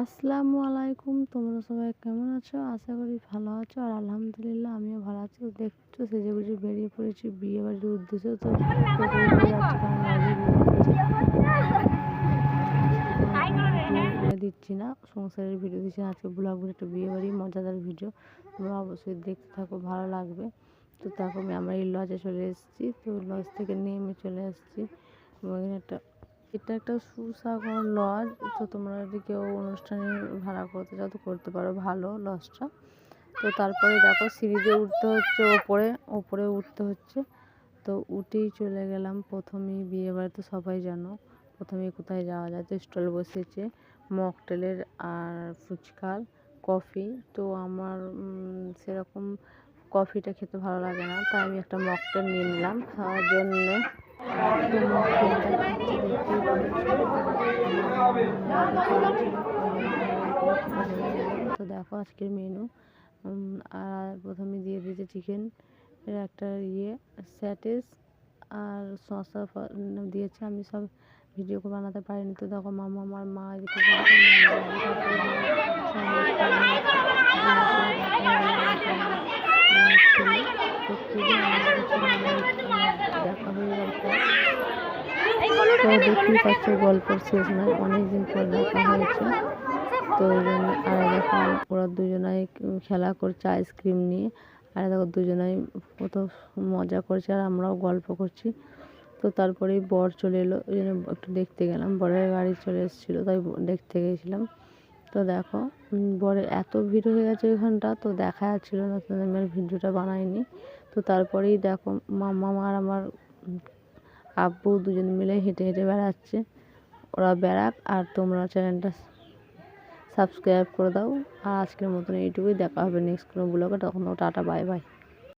আসসালামু আলাইকুম, তোমরা সবাই কেমন আছো? আশা করি ভালো আছো। আর আলহামদুলিল্লাহ আমিও ভালো আছি। তো দেখছো সেজে গুজে বেরিয়ে পড়েছি বিয়ে বাড়ির উদ্দেশ্যে। তো টোটো করে যাচ্ছি, কারণ লজে বিয়ে হচ্ছে। ভিডিও দিচ্ছি না, সংসারের ভিডিও দিচ্ছি না, আজকে ব্লগের একটা বিয়ে বাড়ি মজাদার ভিডিও, তোমরা অবশ্যই দেখতে থাকো, ভালো লাগবে। তো দেখো আমরা এই লজে চলে এসেছি। তো লজ থেকে নেমে চলে এসেছি এবং এটা একটা সুসাগর লজ। তো তোমরা যদি কেউ অনুষ্ঠানে ভাড়া করতে চাও তো করতে পারো, ভালো লজটা। তো তারপরে দেখো সিঁড়ি দিয়ে উঠতে হচ্ছে, ওপরে উঠতে হচ্ছে। তো উঠেই চলে গেলাম প্রথমেই বিয়ে বাড়িতে, সবাই জানো প্রথমেই কোথায় যাওয়া যায়। তো স্টল বসেছে মকটেলের আর ফুচকার, কফি। তো আমার সেরকম কফিটা খেতে ভালো লাগে না, তাই আমি একটা মকটেল নিয়ে নিলাম খাওয়ার জন্যে। তো দেখো আজকের মেনু। আর প্রথমে দিয়ে দিয়েছে চিকেন এর একটা স্যাটিস আর শসা দিয়েছে। আমি সব ভিডিও বানাতে পারিনি। তো দেখো আমার মা এদিকে দেখা হয়ে যাওয়ার পর তো দেখতেই পাচ্ছ গল্পের শেষ নয়, অনেকদিন পর দেখা হয়েছে। তো আর দেখো ওরা দুজনাই খেলা করছে আইসক্রিম নিয়ে, আর দেখো দুজনাই কত মজা করছে আর আমরাও গল্প করছি। তো তারপরেই বর চলে এলো, ওই জন্য একটু দেখতে গেলাম, বরের গাড়ি চলে এসেছিলো তাই দেখতে গেছিলাম। তো দেখো বরের এত ভিড় হয়ে গেছে ওইখানটা, তো দেখা যাচ্ছিলো না, তো আমি আর ভিডিওটা বানাইনি। তো তারপরেই দেখো মামা আর আমার আব্বু দুজন মিলে হেঁটে হেঁটে বেড়াচ্ছে। ওরা বেড়াক আর তোমরা চ্যানেলটা সাবস্ক্রাইব করে দাও। আর আজকের মতন এইটুকুই, দেখা হবে নেক্সট কোনো ব্লগে, তখন টাটা বাই বাই।